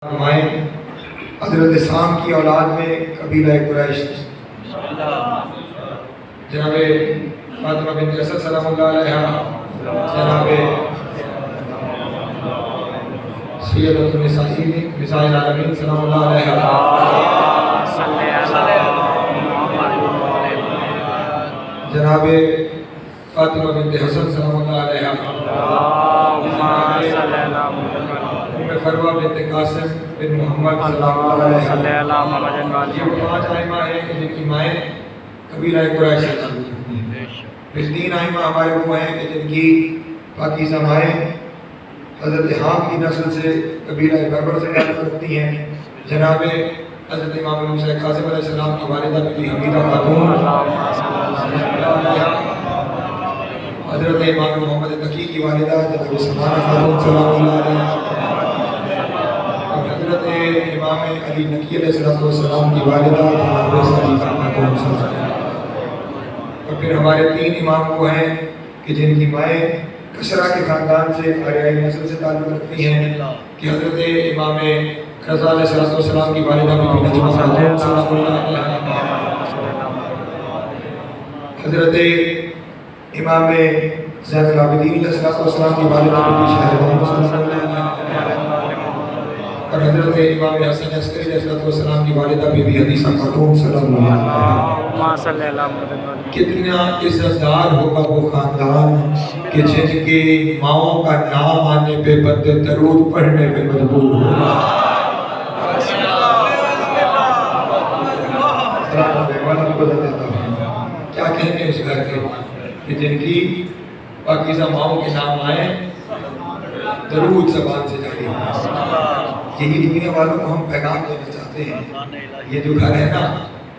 فرمائیں حضرت سام کی اولاد میں قبیلہ قریش جناب فاطمہ بنت اسد سلام اللہ علیہا، جناب سیدۃ نساء العالمین سلام اللہ علیہا، جناب فاطمہ بنت حسن سلام اللہ علیہا، فروہ بنت قاسم بن محمد سلام اللہ علیہ۔ یہ 5 ائمہ ہیں کہ جن کی مائیں قبیلہ قریش ہیں۔ پھر 3 ائمہ ہمارے وہ ہیں کہ جن کی پاکیزہ مائیں حضرت حام کی نسل سے قبیلہ بربر سے تعلق رکھتی ہیں۔ جناب حضرت امام موسیٰ کاظم علیہ السلام کی والدہ بی بی حمیدہ خاتون، حضرت امام محمد تقی کی والدہ جناب سمانہ خاتون سلام اللہ علیہ، حضرت امام علی نقی علیہ السلام کی والدہ جناب صدیقہ خاتون صلی اللہ علیہ وسلم۔ اور پھر ہمارے 3 امام وہ ہیں کہ جن کی مائیں کسرا کے خاندان سے آریائی نسل سے تعلق رکھتی ہیں کہ حضرت امام رضا علیہ السلام کی والدہ بی بی نجمہ خاتون سلام اللہ علیہ، حضرت امام زین العابدین علیہ السلام کی والدہ بی بی شہربانو سلام اللہ علیہ، اور حضرت امام حسن عسکری علیہ السلام کی والدہ بی بی حدیثہ خاتون سلام اللہ علیہ۔ کتنا عزتدار ہوگا وہ خاندان کہ جن کی ماؤں کا نام آنے پہ بندے درود پڑھنے پہ مجبور ہو۔ کیا کہنے اس گھر کے کہ جن کی پاکیزہ ماؤں کے نام آئے درود زبان سے جاری ہو۔ یہی دنیا والوں کو ہم پیغام دینا چاہتے ہیں۔ یہ جو گھر ہے نا،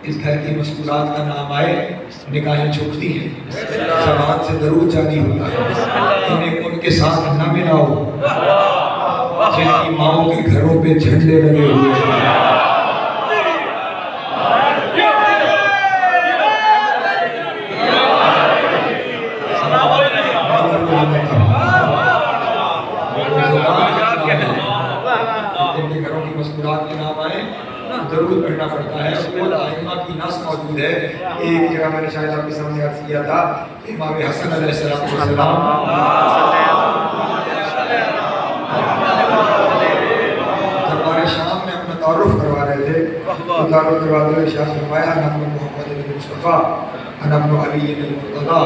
اس گھر کی مشکلات کا نام آئے نگاہیں جھکتی ہیں، زبان سے درود جاری ہوتا ہے۔ انہیں ان کے ساتھ نہ ملاؤ جن کی ماؤں کے گھروں پہ جھنڈے لگے ہوئے ہیں۔ جن کے گھروں کی مذکورات کے نام آئے درود پڑھنا پڑتا ہے۔ وہ ائمہ کی نص موجود ہے۔ ایک جگہ میں نے شاید آپ کے سامنے عرض کیا تھا، امام حسن علیہ السلام دربار شام میں اپنا تعارف کروا رہے تھے، تعارف کرواتے ہوئے ارشاد فرمایا انا ابن محمد بن مصطفیٰ، انا ابن علی المرتضیٰ،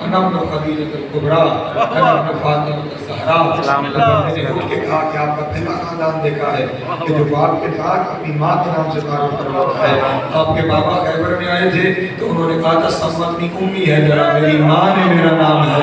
انا ابن خدیجہ الکبریٰ، انا ابن فاطمہ الزہراء۔ میں نے اٹھ کے کہا کہ آپ کا پہلا خاندان دیکھا ہے کہ جو باپ کے ساتھ اپنی ماں کے نام سے تعارف کرواتا ہے۔ آپ کے بابا خیبر میں آئے تھے تو انہوں نے کہا تھا سمتنی امی ہے ذرا، میری ماں نے میرا نام ہے۔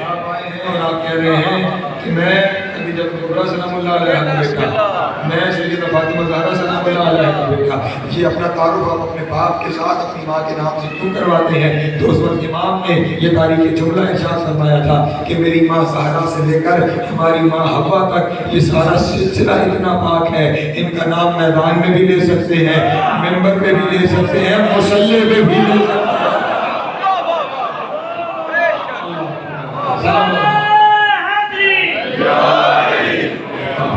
آپ آئے ہیں اور آپ کہہ رہے ہیں کہ میں خدیجہ الکبریٰ سلام اللہ علیہ کا بیٹا، میں سیدہ فاطمہ زہرا سلام اللہ علیہ کا بیٹا۔ یہ اپنا تعارف آپ اپنے باپ کے ساتھ اپنی ماں کے نام سے کیوں کرواتے ہیں؟ تو اس وقت امام نے یہ تاریخ جملہ ارشاد فرمایا تھا کہ میری ماں زہرا سے لے کر ہماری ماں حوا تک یہ سارا سلسلہ اتنا پاک ہے، ان کا نام میدان میں بھی لے سکتے ہیں، منبر پہ بھی لے سکتے ہیں، مصلی پہ بھی لے سکتے ہیں۔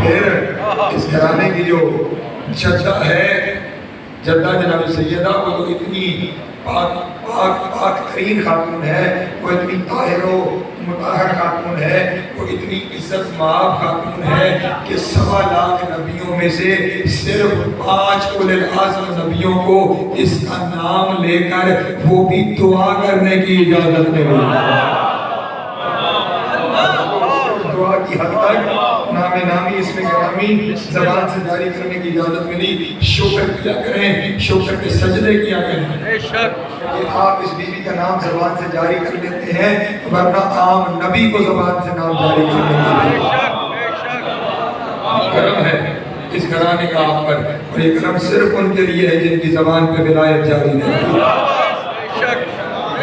پھر اس گھرانے کی جو جدہ ہے، جدہ جناب سیدہ، وہ جو اتنی پاک ترین خاتون ہے، وہ اتنی طاہر و مطہر خاتون ہے، وہ اتنی عزت مآب خاتون ہے کہ 1.25 لاکھ نبیوں میں سے صرف 5 اولو العزم نبیوں کو اس کا نام لے کر وہ بھی دعا کرنے کی اجازت ملی۔ دعا کی حد تک نام نامی اس میں گرامی زبان سے جاری کرنے کی اجازت ملی۔ شکر کیا کریں، شکر کے سجدے کیا کریں کہ آپ اس بیوی کا نام زبان سے جاری کر لیتے ہیں، ورنہ عام نبی کو زبان سے نام جاری کرنے کی کرم ہے اس گھرانے کا آپ پر، اور یہ کرم صرف ان کے لیے ہے جن کی زبان پہ ولایت جاری نہیں،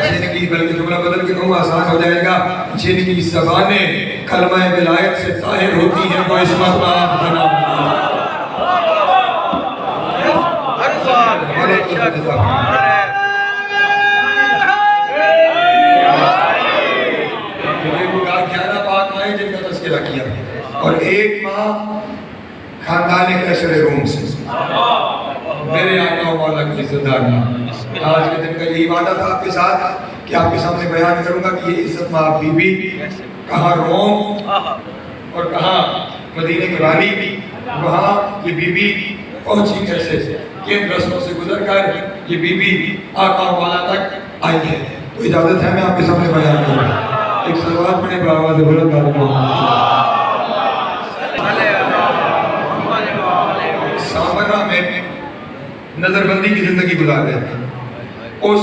جن کی، بلکہ جملہ بدل کے کہوں آسان ہو جائے گا، جن کی زبانیں کلمہ ولایت سے ظاہر ہوتی ہیں وہ عصمت مآب کا نام ہے۔ تذکرہ کیا. اور ایک ماں خاندان کیسر روم سے. میرے آقا و مولا کی عزت دارنا، آج کے دن کا یہی وعدہ تھا آپ کے ساتھ کہ آپ کے سامنے بیان کروں گا کہ یہ عزت ماں بی بی کہاں روم اور کہاں مدینہ کی والی، وہاں یہ بی بی پہنچی کیسے، کن رسموں سے گزر کر یہ بی بی آقا و مولا تک آئی ہے. تو اجازت ہے میں آپ کے سامنے بیان کروں گا. ایک صلوات پڑھیں بآواز بلند محمد. سامرہ میں نظر بندی کی زندگی گزار رہے تھے. اس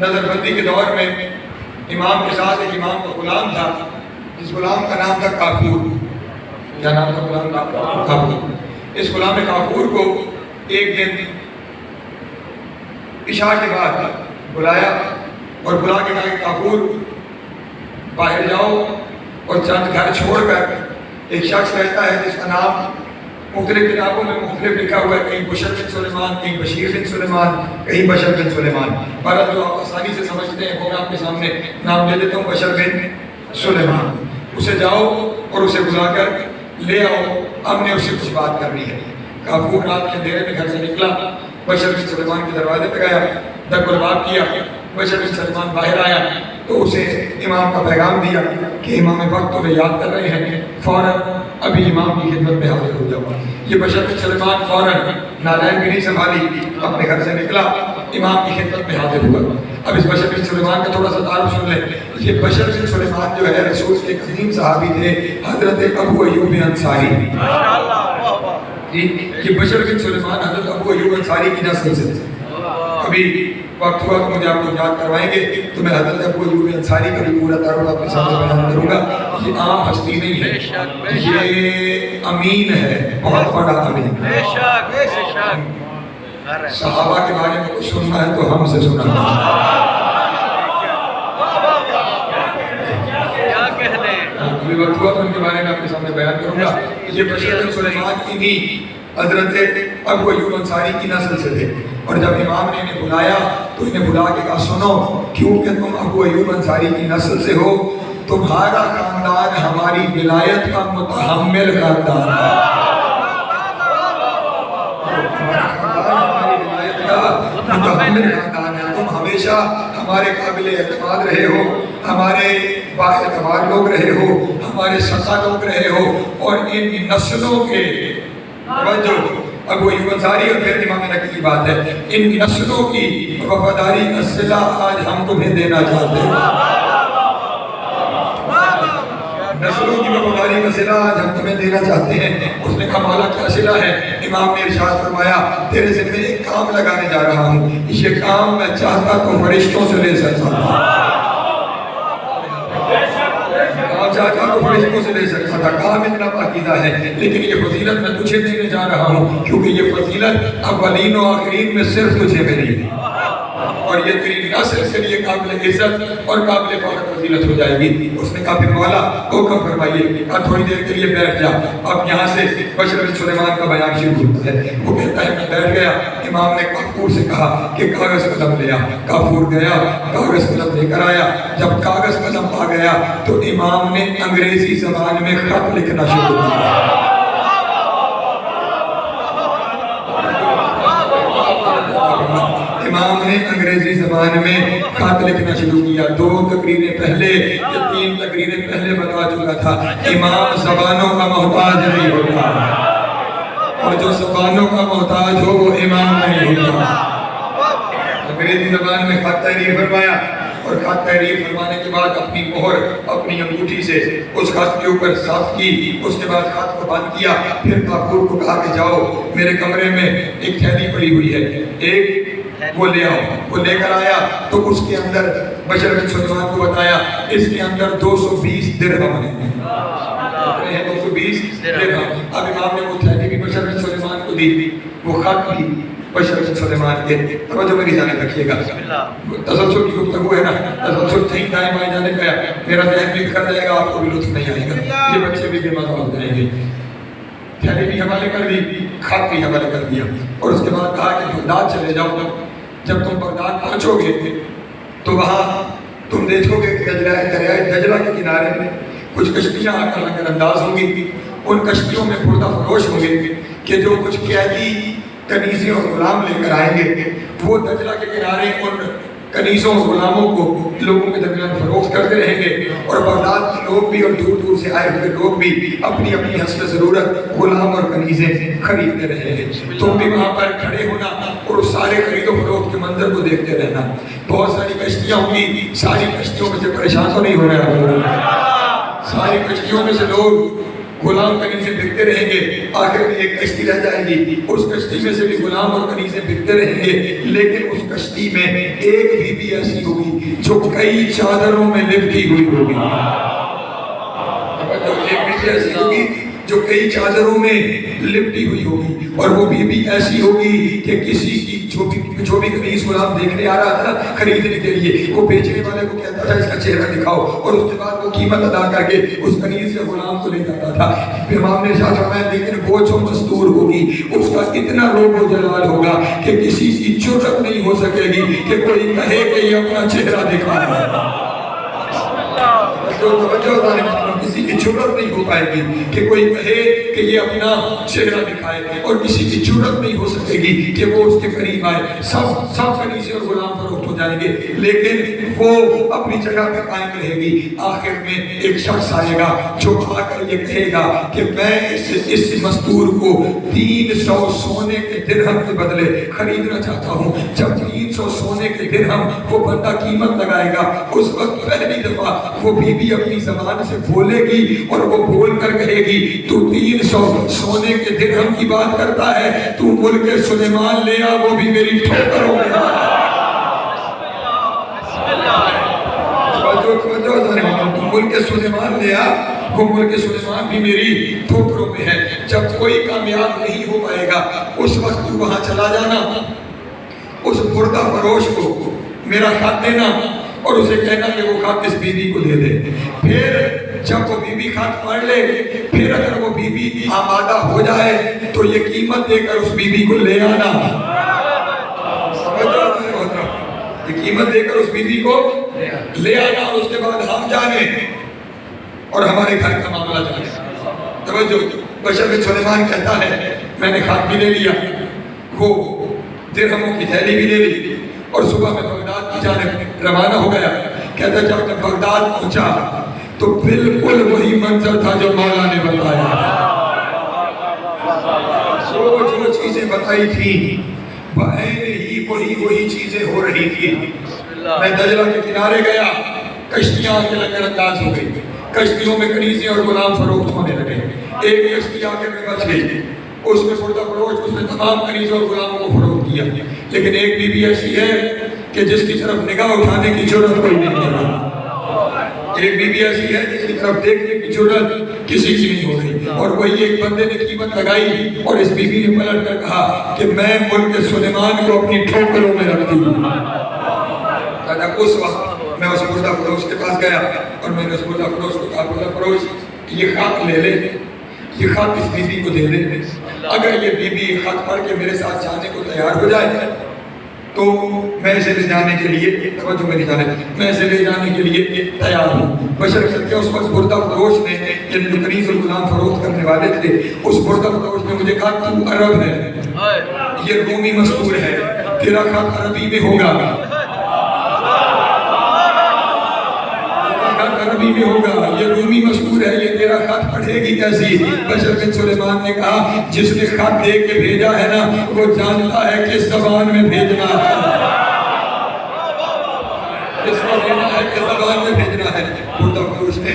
نظر بندی کے دور میں امام کے ساتھ ایک امام کا غلام تھا، جس غلام کا نام تھا کافور. کیا نام تھا غلام کا؟ کافور. اس غلام کافور کو ایک دن عشاء کے بعد بلایا اور بلا کے کہا کہ کافور باہر جاؤ اور چند گھر چھوڑ کر ایک شخص رہتا ہے جس کا نام مختلف کتابوں میں مختلف لکھا ہوا ہے، کہیں بشر بن سلیمان، کہیں بشیر بن سلیمان، کہیں بشر بن سلیمان. بہرحال جو آپ آسانی سے سمجھتے ہیں وہ میں آپ کے سامنے نام لے دیتا ہوں، بشر بن سلیمان. اسے جاؤ اور اسے بلا کر لے آؤ، ہم نے اسے کچھ بات کرنی ہے. کافور رات کے اندھیرے میں گھر سے نکلا، بشر بن سلیمان کے دروازے پہ گیا، دق الباب کیا. بشر بن سلیمان باہر آیا تو اسے امام کا پیغام دیا کہ امام وقت تمہیں یاد کر رہے ہیں، فوراً ابھی امام کی خدمت میں حاضر ہو جاؤ. یہ بشر بن سلیمان فوراً نالین بھی نہیں سنبھالی، اپنے گھر سے نکلا، امام کی خدمت میں حاضر ہوا. اب اس بشر بن سلیمان کا تھوڑا سا تعارف سن لیں. یہ بشر بن سلیمان جو ہے رسول کے عظیم صحابی تھے، حضرت ابو ایوب انصاری. یہ بشر بن سلیمان حضرت ابو ایوب انصاری کی نسل سے تھے. ابھی وقت ہوا تو مجھے آپ کو یاد کروائیں گے تو میں حضرت ابو ایوب انصاری کا بھی پورا تعارف آپ کے سامنے بیان کروں گا. یہ عام ہستی نہیں ہے، یہ امین ہے، بہت بڑا امین. صحابہ کے بارے میں کچھ سننا ہے تو ہم سے سنا. ابھی وقت ہوا تو ان کے بارے میں آپ کے سامنے بیان کروں گا. یہ بشر بن سلیمان انہی حضرت ابو ایوب انصاری کی نسل سے تھے. اور جب امام نے انہیں بلایا تو انہیں بلا کے کہا سنو، کیونکہ تم ابو ایوب انصاری کی نسل سے ہو، تمہارا خاندان ہماری ولایت کا متحمل خاندان ہے. تمہارا خاندان ہماری ولایت کا متحمل خاندان ہے. تم ہمیشہ ہمارے قابل اعتماد رہے ہو، ہمارے با اعتبار لوگ رہے ہو، ہمارے سزا لوگ رہے ہو. اور ان نسلوں کے جو ابو ایوب انصاری اور پھر امام نقی کی بات ہے، ان نسلوں کی وفاداری کا صلہ آج ہم تمہیں دینا چاہتے ہیں. نسلوں کی وفاداری کا صلہ آج ہم تمہیں دینا چاہتے ہیں. اس نے کہا مولا کیا صلہ ہے؟ امام نے ارشاد فرمایا تیرے ذمہ ایک کام لگانے جا رہا ہوں، یہ کام میں چاہتا تو فرشتوں سے لے سکتا تھا، چاہتا تو فرشتوں سے لے سکتا تھا. کام اتنا پاکیزہ ہے، لیکن یہ فضیلت میں تجھے دینے جا رہا ہوں کیونکہ یہ فضیلت اولین و آخرین میں صرف تجھے ملی ہے اور یہ تیری نسل کے لیے قابل عزت اور قابل فخر فضیلت ہو جائے گی. اس نے کہا پھر مولا حکم فرمائیے. تھوڑی دیر کے لیے بیٹھ جا. اب یہاں سے بشر بن سلیمان کا بیان شروع ہوتا ہے. وہ کہتا ہے میں بیٹھ گیا. امام نے کافور سے کہا کہ کاغذ قلم لے آ. کافور گیا، کاغذ قلم لے کر آیا. جب کاغذ قلم آ گیا تو امام نے انگریزی زبان میں خط لکھنا شروع کیا. امام نے انگریزی زبان میں خط لکھنا شروع کیا. 2 تقریریں پہلے یا 3 تقریریں پہلے بتا چکا تھا امام زبانوں کا محتاج نہیں ہوتا، اور جو زبانوں کا محتاج ہو وہ امام نہیں ہوتا. انگریزی زبان میں خط تحریر فرمایا اور خط تحریر فرمانے کے بعد اپنی مہر اپنی انگوٹھی سے اس خط کے اوپر ثبت کی. اس کے بعد خط کو بند کیا. پھر کافور کو کہا کہ جاؤ میرے کمرے میں ایک تھیلی پڑی ہوئی ہے، ایک وہ لے آؤ. وہ لے کر آیا تو اس کے اندر بشر بن سلیمان کو بتایا اس کے اندر 220 درہم ہیں. 220 درہم. اب امام نے وہ تھیلی بھی بشر بن سلیمان کو دی، وہ خط بھی بشر بن سلیمان کے. توجہ میری جانب رکھیے گا، تسلسل کی گفتگو ہے نا، تسلسل صحیح دائیں بائیں جانے کا میرا ذہن بھی کر جائے گا، آپ کو بھی لطف نہیں آئے گا، یہ بچے بھی بے مزہ ہو جائیں گے. تھیلی بھی حوالے کر دی، خط بھی حوالے کر دیا اور اس کے بعد کہا کہ بغداد چلے جاؤ. جب تم بغداد پہنچو گے تو وہاں تم دیکھو گے کہ دریائے دجلہ کے کنارے میں کچھ کشتیاں آ کر لنگر انداز ہوں گی، ان کشتیوں میں پردہ فروش ہوں گے کہ جو کچھ قیدی کنیزیں اور غلام لے کر آئیں گے وہ دجلہ کے کنارے ان کنیزوں اور غلاموں کو لوگوں کے درمیان فروخت کرتے رہیں گے، اور بغداد کے لوگ بھی اور دور دور سے آئے ہوئے لوگ بھی اپنی اپنی حسب ضرورت غلام اور کنیزیں خریدتے رہیں گے۔ تم بھی وہاں پر کھڑے ہونا اور اس سارے خرید و فروخت کے منظر کو دیکھتے رہنا۔ بہت ساری کشتیاں ہوں گی، ساری کشتیوں میں سے پریشان تو نہیں ہو رہا، ساری کشتیوں میں سے لوگ غلام کنیزیں بکتے رہیں گے، آخر میں ایک کشتی رہ جائے گی، اس کشتی میں سے بھی غلام اور کنیزیں بکتے رہیں گے، لیکن اس کشتی میں ایک بیوی ایسی ہوگی جو کئی چادروں میں لپٹی ہوئی ہوگی، ایک بیوی ایسی ہوگی جو کئی چادروں میں لپٹی ہوئی ہوگی، اور وہ بیوی ایسی ہوگی کہ کسی کی جو بھی کنیز غلام دیکھنے آ رہا تھا خریدنے کے لیے، وہ بیچنے والے کو کہتا تھا اس کا چہرہ دکھاؤ، اور اس کے بعد وہ قیمت ادا کر کے اس کنیز یا غلام کو لے جاتا تھا۔ امام نے ارشاد فرمایا لیکن وہ جو مستور ہوگی اس کا اتنا روب و جلال ہوگا کہ کسی کی جرأت نہیں ہو سکے گی کہ کوئی کہے کہ یہ اپنا چہرہ دکھائے، کسی کی جرأت نہیں ہو پائے گی کہ کوئی کہے کہ یہ اپنا چہرہ دکھائے، اور کسی کی جرأت نہیں ہو سکے گی کہ وہ اس کے قریب آئے۔ سب کنیزیں اور غلام فروخت ہو جائیں گے، لیکن وہ اپنی جگہ پہ قائم رہے گی۔ آخر میں ایک شخص آئے گا جو آ کر یہ کہے گا کہ میں اس مستور کو 300 سونے کے درہم کے بدلے خریدنا چاہتا ہوں۔ جب 300 سونے کے درہم وہ بندہ قیمت لگائے گا، اس وقت پہلی دفعہ وہ بیوی اپنی زبان سے بولے گی، اور وہ بول کر کہے گی تو 300 سونے کے درہم کی بات کرتا ہے، تو ملک سلیمان لے آ، وہ بھی میری ٹھوکروں میں ملک سلیمان لے آ، وہ ملک سلیمان بھی میری ٹھوکروں میں ہے۔ جب کوئی کامیاب نہیں ہو پائے گا اس وقت تو وہاں چلا جانا، اس بردہ فروش کو میرا خط دینا اور اسے کہنا کہ وہ خط اس بیوی کو دے دے۔ پھر جب وہ بیوی خط پڑھ لے، پھر اگر وہ بیوی آمادہ ہو جائے تو یہ قیمت دے کر اس بیوی کو لے آنا، یہ قیمت دے کر اس بیوی کو لے آنا، اور اس کے بعد ہم جانے اور ہمارے گھر کا معاملہ جانے۔ توجہ، بشر بن سلیمان کہتا ہے میں نے خط بھی لے لیا، وہ درہموں کی تھیلی بھی لے لی، اور صبح میں بغداد کی جانب روانہ ہو گیا۔ کہتا ہے جب بغداد پہنچا تو بالکل وہی منظر تھا جو مولا نے بتایا، جو چیزیں بتائی تھی وہی چیزیں ہو رہی تھی۔ میں دجلہ کے کنارے گیا، کشتیاں کے لنگر انداز ہو گئی، کشتیوں میں کنیزیں اور غلام فروخت ہونے لگے۔ ایک کشتی آ کے بچ گئی، اس میں پردہ فروش، اس نے تمام کنیزوں اور غلاموں کو فروخت کیا، لیکن ایک بیوی ایسی ہے کہ جس کی طرف نگاہ اٹھانے کی جرأت کوئی نہیں کر رہا، ایک بیوی ایسی ہے جس کی طرف دیکھنے کی جرأت کسی کی نہیں ہو رہی، اور وہی ایک بندے نے قیمت لگائی اور اس بیوی نے پلٹ کر کہا کہ میں ملک سلیمان کو اپنی ٹھوکروں میں رکھتی ہوں۔ اس وقت میں اس بردہ فروش کے پاس گیا اور میں نے اس بردہ فروش کو کہا بردہ فروش یہ خط لے لے، یہ خط اس بیوی کو دے دے، اگر یہ بیوی خط پڑھ کے میرے ساتھ جانے کو تیار ہو جائے تو میں اسے لے جانے کے لیے، توجہ میری جانے، میں اسے لے جانے کے لیے تیار ہوں۔ بشرط کہ اس وقت بردہ فروش نے، یعنی جو کنیز الغلام فروخت کرنے والے تھے، اس بردہ فروش نے مجھے کہا تو عرب ہے، یہ رومی مستور ہے، تیرا خط عربی میں ہوگا، عربی میں ہوگا، یہ رومی مشہور ہے، یہ تیرا خط پڑھے گی کیسی؟ بشر بن سلیمان نے کہا جس نے خط دے کے بھیجا ہے نا وہ جانتا ہے کس زبان میں بھیجنا ہے، کس کو دینا ہے، کس زبان میں بھیجنا ہے۔ بردہ فروش نے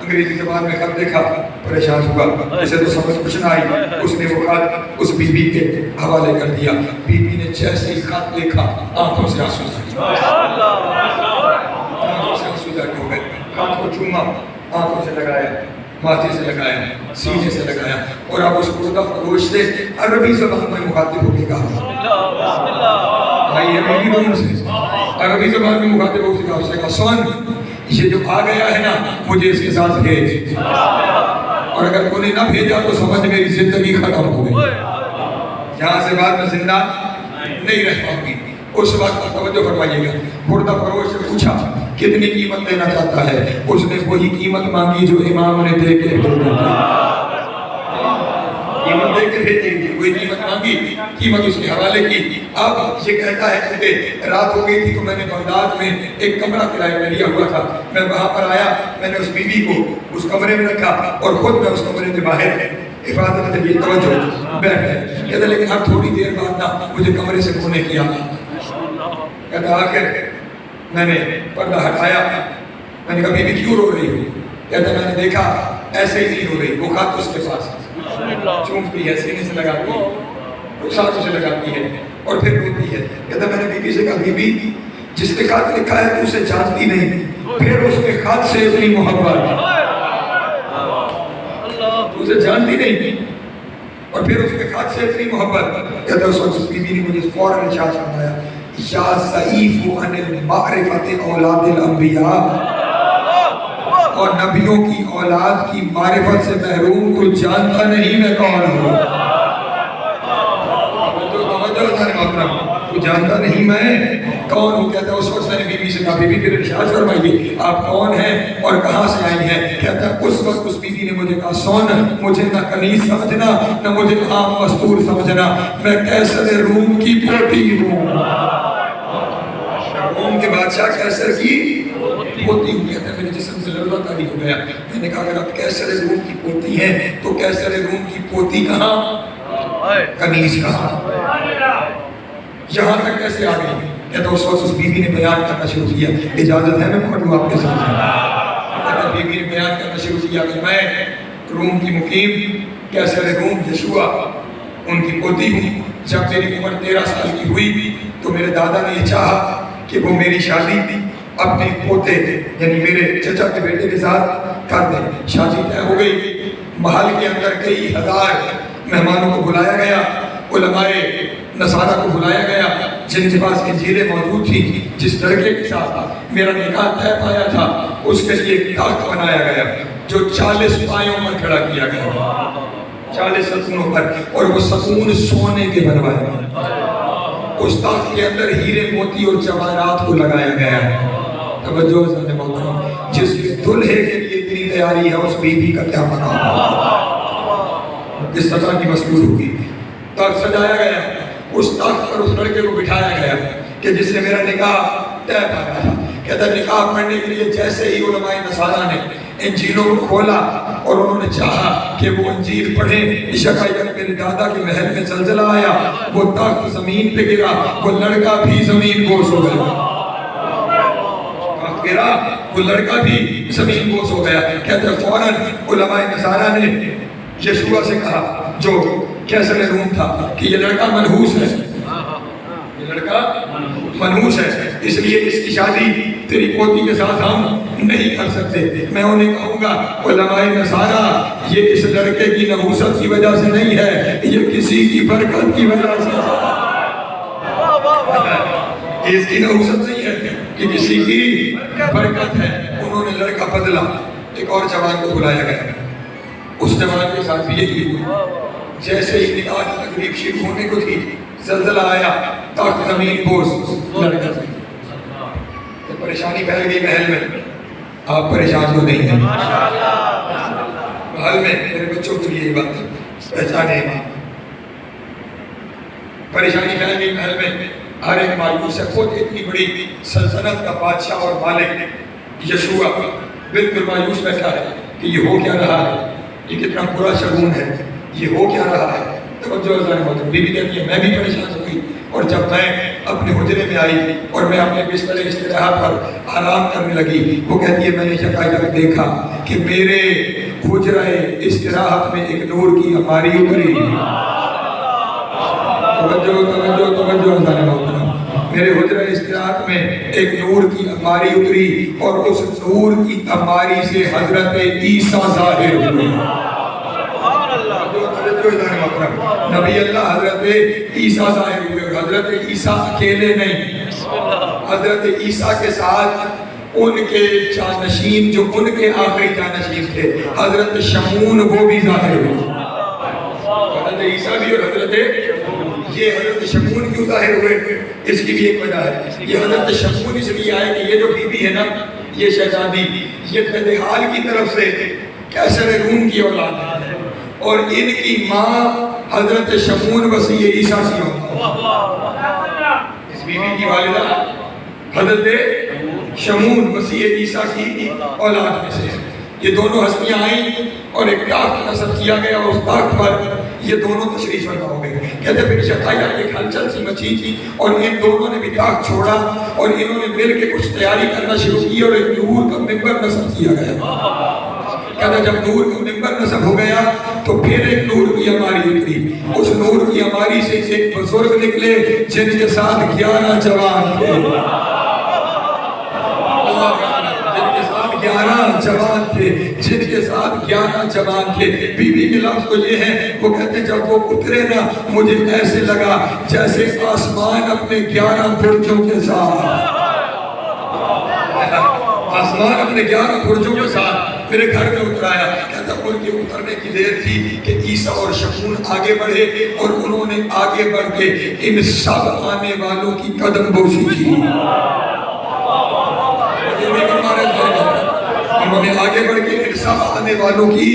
انگریزی زبان میں خط دیکھا، پریشان ہوا، اسے تو سمجھ کچھ نہ آئی، اس نے وہ خط اس بی بی کے حوالے کر دیا۔ بی بی نے جیسے ہی خط دیکھا آنکھوں سے آنسو ہو گئے، خط کو چوما، آنکھوں سے لگایا، ماتھے سے لگایا، سینے سے لگایا، اور اب اس بردہ فروش سے عربی زبان میں مخاطب ہو کے کہا، بھائی یہ میری بہن سے عربی زبان میں مخاطب ہو کے کہا، اس نے کہا سن یہ جو آ گیا ہے نا مجھے اس کے ساتھ بھیج، اور اگر انہیں نہ بھیجا تو سمجھ میری زندگی ختم ہو گئی، یہاں سے بعد میں زندہ نہیں رہ پاؤں گی۔ اس وقت توجہ فرمائیے گا، بردہ فروش سے پوچھا کتنی قیمت لینا چاہتا ہے؟ اس نے وہی قیمت مانگی جو امام نے دے کے بھیجا تھا۔ قیمت دے کے بھیجی تھی، وہی قیمت مانگی، قیمت اس کے حوالے کی۔ اب یہ کہتا ہے کہ رات ہو گئی تھی تو میں نے بغداد میں ایک کمرہ کرائے میں لیا ہوا تھا، میں وہاں پر آیا، میں نے اس بیوی کو اس کمرے میں رکھا اور خود میں اس کمرے کے باہر حفاظت کے لیے توجہ بیٹھ گئے۔ کہتا لیکن اب تھوڑی دیر بعد نا مجھے کمرے سے کھونے کی آگا۔ کہتا آخر میں نے پردہ ہٹایا، میں نے کہا بیوی کیوں رو رہی ہو؟ کہتا میں نے دیکھا ایسے ہی نہیں رو رہی، وہ خط اس کے پاس چومتی ہے، سینے سے لگاتی ہے، رخساروں سے لگاتی ہے اور پھر روتی ہے۔ کہتا میں نے بیوی سے کہا بیوی جس نے خط لکھا ہے تو اسے جانتی نہیں، پھر اس کے خط سے اتنی محبت، تو اسے جانتی نہیں اور پھر اس کے خط سے اتنی محبت۔ کہتا اس وقت اس بیوی نے مجھے فوراً ارشاد فرمایا یا ضعیف عن المعرفت اولاد الانبیاء، اور نبیوں کی اولاد کی معرفت سے محروم تو جانتا نہیں میں کون ہوں۔ تو جانتا نہیں میں کون ہوں۔ کہتا ہے اس وقت میں نے بیوی سے کہا بیوی پھر ارشاد فرمائیے آپ کون ہیں اور کہاں سے آئی ہیں؟ کہتا ہے اس وقت اس بیوی نے مجھے کہا سن، مجھے نہ کنیز سمجھنا نہ مجھے عام مستور سمجھنا، میں قیصر روم کی پوتی ہوں، روم کے بادشاہ قیصر کی پوتی ہوں۔ کہتا ہے میرے جسم سے لرزہ طاری ہو گیا، میں نے کہا اگر آپ قیصر روم کی پوتی ہیں تو قیصر روم کی پوتی کہاں، کنیز کہاں، یہاں تک کیسے آ گئی؟ کہتا اس وقت اس بیوی نے بیان کرنا شروع کیا، اجازت ہے میں پڑھوں آپ کے ساتھ؟ کہتا بیوی نے بیان کرنا شروع کیا کہ میں روم کی مقیم قیصر روم یشوع ان کی پوتی ہوں۔ جب میری عمر 13 سال کی ہوئی تو میرے دادا نے یہ چاہا کہ وہ میری شادی اپنے پوتے یعنی میرے چچا کے بیٹے کے ساتھ کر دیں۔ شادی طے ہو گئی، محل کے اندر کئی ہزار مہمانوں کو بلایا گیا، علماء نصارہ کو بلایا گیا جن کے پاس انجیلیں موجود تھیں۔ جس لڑکے کے ساتھ میرا نکاح طے پایا تھا اس کے لیے ایک تخت بنایا گیا جو 40 پایوں پر کھڑا کیا گیا، 40 ستونوں پر، اور وہ ستون سونے کے بنوائے گئے۔ اس تخت کے اندر ہیرے موتی اور جواہرات کو لگایا گیا ہے۔ توجہ حضرت محترم، جس دلہے کے لیے اتنی تیاری ہے اس بیوی کا کیا مقام، کس طرح کی مسئول ہوگی۔ تخت سجایا گیا، اس تخت پر اس لڑکے کو بٹھایا گیا کہ جس نے میرا نکاح طے پایا تھا۔ کہتا نکاح پڑھنے کے لیے جیسے ہی علماء نصارہ نے انجیلوں کو کھولا اور انہوں نے چاہا کہ وہ انجیل پڑھیں، شکایت میرے دادا کے محل میں زلزلہ آیا، وہ تخت زمین پہ گرا، وہ لڑکا بھی زمین بوس ہو گیا، گرا وہ لڑکا بھی زمین بوس ہو گیا۔ کہتے ہیں فوراً علماء نصارہ نے یشوع سے کہا جو قیصر روم تھا کہ یہ لڑکا منحوس ہے، یہ لڑکا منحوس ہے، اس لیے اس کی شادی تیری پوتی کے ساتھ ہم نہیں کر سکتے۔ میں انہیں کہوں گا علماء نصارہ یہ اس لڑکے کی نحوست کی وجہ سے نہیں ہے، یہ کسی کی برکت کی وجہ سے، یہ اس کی نحوست نہیں ہے کہ کسی کی برکت ہے۔ انہوں نے لڑکا بدلا، ایک اور جوان کو بلایا گیا، اس جوان کے ساتھ بھی یہی ہوئی۔ جیسے ہی نکاح کی تقریب شروع ہونے کو تھی زلزلہ آیا، تخت زمین بوس، لڑکا پریشانی پھیل گئی محل میں۔ آپ پریشان تو نہیں ہیں محل میں، میرے بچوں کے لیے یہ بات پہچانے، پریشانی پھیل گئی محل میں، ہر ایک مایوس ہے۔ خود اتنی بڑی سلطنت کا بادشاہ اور مالک یشوع بالکل مایوس بیٹھا ہے کہ یہ ہو کیا رہا ہے، یہ کتنا برا شگون ہے، یہ ہو کیا رہا ہے۔ توجہ ذرا، بیوی کہتی ہے میں بھی پریشان ہو گئی، اور جب میں اپنے حجرے میں آئی اور میں اپنے بستر استراحت پر آرام کرنے لگی، وہ کہتی ہے میں نے یکایک دیکھا کہ میرے حجرہ استراحت میں ایک نور کی ہماری اتری۔ توجہ توجہ توجہ ذرا محترم، میرے حجرہ استراحت میں ایک نور کی ہماری اتری اور اس نور کی ہماری سے حضرت عیسیٰ ظاہر ہوئے۔ نبی اللہ حضرت عیسیٰ ظاہر ہوئے، اور حضرت عیسیٰ اکیلے نہیں، حضرت عیسیٰ کے ساتھ ان کے جانشین جو ان کے آخری جانشین تھے، حضرت شمعون وہ بھی ظاہر ہوئے۔ حضرت عیسیٰ بھی اور حضرت یہ حضرت شمعون کیوں ظاہر ہوئے، اس کی بھی ایک وجہ ہے۔ یہ حضرت شمعون اس لیے آئے کہ یہ جو بی بی ہے نا یہ شہزادی یہ بدحال کی طرف سے کیسر روم کی اولاد ہے اور ان کی ماں حضرت شمون وسیع عیسیٰ کی اولاد ہے. اس بیوی کی والدہ حضرت شمون وسیع عیسیٰ کی اولاد میں سے. یہ دونوں ہستیاں آئیں اور ایک تاخت نصب کیا گیا اور اس تاخت پر یہ دونوں تشریف فرما ہو گئے. کہتے پھر شتایا ایک ہلچل سی مچی تھی اور ان دونوں نے بھی تاخت چھوڑا اور انہوں نے مل کے کچھ تیاری کرنا شروع کی اور ایک نور کا ممبر نصب کیا گیا. کہتا جب نور کا ممبر نصب ہو گیا تو پھر ایک نور کی عماری نکلی. اس نور کی عماری سے ایک بزرگ نکلے جن کے ساتھ 11 جوان تھے. 11 جوان تھے جن کے ساتھ 11 جوان تھے. بی بی کے لفظ تو یہ ہے وہ کہتے جب وہ اترے نا مجھے ایسے لگا جیسے آسمان اپنے 11 برجوں کے ساتھ آسمان اپنے 11 برجوں کے ساتھ میرے گھر میں اتر آیا. کہتا ان کے اترنے کی دیر تھی کہ عیسیٰ اور شمون آگے بڑھے اور انہوں نے آگے بڑھ کے ان سب آنے والوں کی قدم بوسی کی. انہوں نے آگے بڑھ کے ان سب آنے والوں کی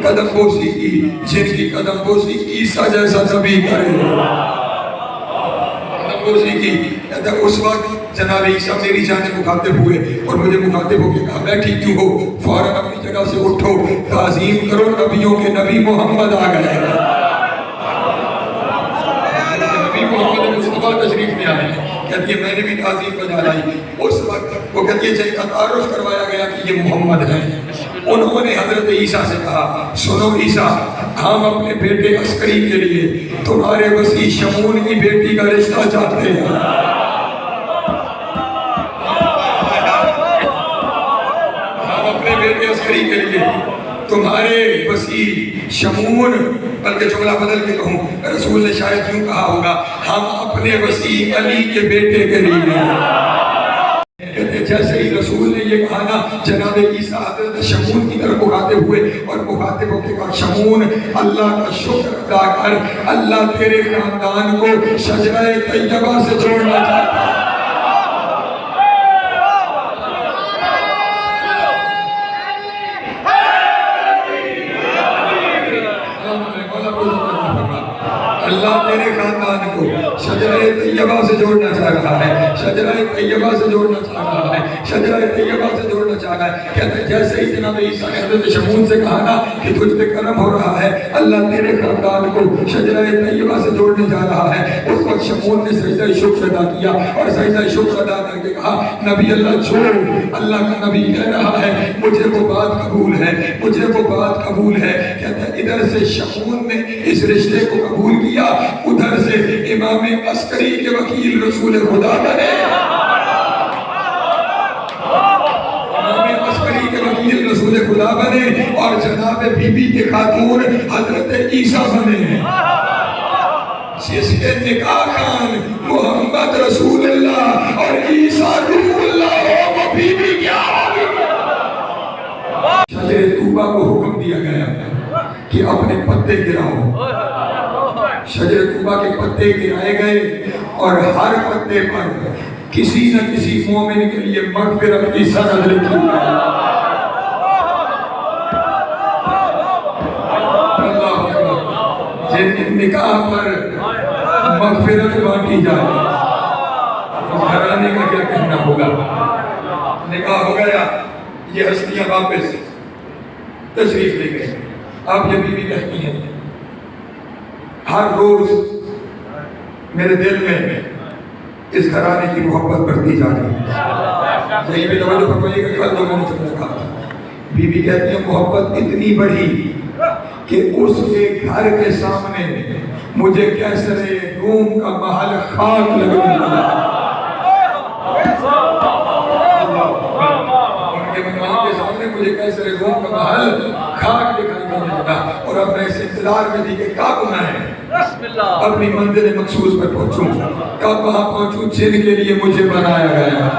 قدم بوسی کی جن کی قدم بوسی عیسیٰ جیسا نبی کرے. قدم بوسی کی. کہتا اس وقت جناب عیسیٰ میری جانب مخاطب ہوئے اور مجھے مخاطب ہو کے کہا بیٹھی کیوں ہو؟ فوراً اپنی جگہ سے اٹھو تعظیم کرو نبیوں کے نبی محمد آ گئے. نبی محمد مصطفیٰ تشریف میں آئے ہیں. کہتی ہے میں نے بھی تعظیم بجا لائی. اس وقت وہ کہتی ہے جن کا تعارف کروایا گیا کہ یہ محمد ہے. انہوں نے حضرت عیسیٰ سے کہا سنو عیسیٰ ہم اپنے بیٹے عسکری کے لیے تمہارے وسیع شمون کی بیٹی کا رشتہ چاہتے ہیں. بیٹے عسکری کے لیے تمہارے وسیع شمون بلکہ جملہ بدل کے کہوں رسول نے شاید یوں کہا ہوگا ہم اپنے وسیع علی کے بیٹے کے لیے. کہتے جیسے ہی رسول نے یہ کہا نا جناب عیسیٰ حضرت شمون کی طرف مخاطب ہوئے اور مخاطب ہو کے کہا شمون اللہ کا شکر ادا کر اللہ تیرے خاندان کو شجرہ طیبہ سے جوڑنا چاہتا ہے. اللہ تیرے خاندان کو شجرہ طیبہ سے جوڑنا چاہ رہا ہے. شجرہ طیبہ سے جوڑنا چاہ رہا ہے. شجرہ طیبہ سے جوڑنا چاہ رہا ہے. کہتے ہیں جیسے ہی جناب عیسیٰ نے حضرت شمون سے کہا نا کہ تجھ پہ کرم ہو رہا ہے اللہ تیرے خاندان کو شجرہ طیبہ سے جوڑنے جا رہا ہے. اس وقت شمون نے سجدہ شکر ادا کیا اور سجدہ شکر ادا کر کے کہا نبی اللہ چھوڑ اللہ کا نبی کہہ رہا ہے مجھے وہ بات قبول ہے مجھے وہ بات قبول ہے. کہتے ہیں ادھر سے شمون نے اس رشتے کو قبول کیا ادھر سے امام عسکری کے وکیل رسول خدا بنے. امام عسکری کے وکیل رسول خدا بنے اور جناب بی بی کے خاتون حضرت عیسیٰ بنے. جس کے نکاح خان محمد رسول اللہ اور عیسیٰ روح اللہ ہو وہ بی بی کیا ہوگی. شجر طوبہ کو حکم دیا گیا کہ اپنے پتے گراؤ. شجر طوبہ کے پتے گرائے گئے اور ہر پتے پر کسی نہ کسی مومن کے لیے مغفرت کی سند لکھی گئی. جن کے نکاح پر مغفرت بانٹی جائے گھرانے کا کیا کہنا ہوگا. نکاح ہو گیا یہ ہستیاں واپس تشریف لے گئے. اب یہ بیوی کہتی ہیں ہر روز میرے دل میں اس گھرانے کی محبت بڑھتی جا رہی ہے. یہی بھی توجہ فرمائیے کہ کل جو میں نے تم نے کہا تھا بی کہتی ہے محبت اتنی بڑھی کہ اس کے گھر کے سامنے مجھے کیسر روم کا محل خاک لگنے لگا. ان کے مقام کے سامنے مجھے کیسر روم کا محل خاک دکھائی دینے لگا اور اب میں اس انتظار میں تھی کہ کب میں اپنی منزل مخصوص پر پہنچوں کب وہاں پہنچوں جن کے لیے مجھے بنایا گیا